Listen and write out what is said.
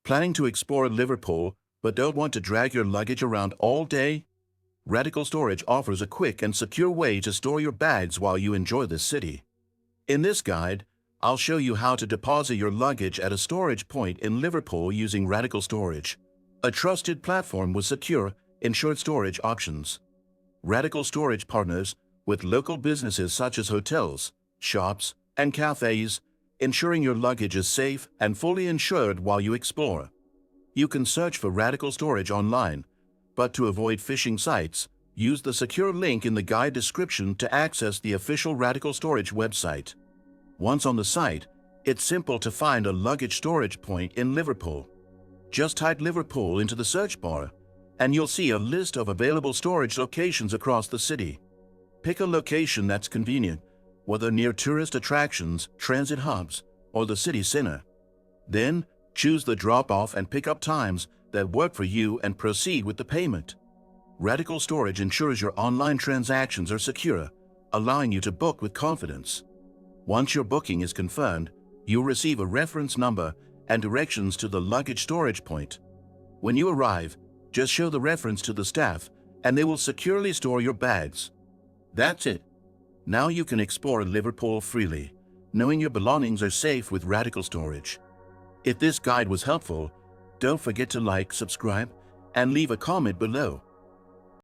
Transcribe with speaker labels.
Speaker 1: Planning to explore Liverpool but don't want to drag your luggage around all day? Radical Storage offers a quick and secure way to store your bags while you enjoy this city. In this guide, I'll show you how to deposit your luggage at a storage point in Liverpool using Radical Storage, a trusted platform with secure, insured storage options. Radical Storage partners with local businesses such as hotels, shops, and cafes, ensuring your luggage is safe and fully insured while you explore. You can search for Radical Storage online, but to avoid phishing sites, use the secure link in the guide description to access the official Radical Storage website. Once on the site, it's simple to find a luggage storage point in Liverpool. Just type Liverpool into the search bar, and you'll see a list of available storage locations across the city. Pick a location that's convenient, whether near tourist attractions, transit hubs, or the city center. Then, choose the drop-off and pick-up times that work for you and proceed with the payment. Radical Storage ensures your online transactions are secure, allowing you to book with confidence. Once your booking is confirmed, you'll receive a reference number and directions to the luggage storage point. When you arrive, just show the reference to the staff and they will securely store your bags. That's it. Now you can explore Liverpool freely, knowing your belongings are safe with Radical Storage. If this guide was helpful, don't forget to like, subscribe, and leave a comment below.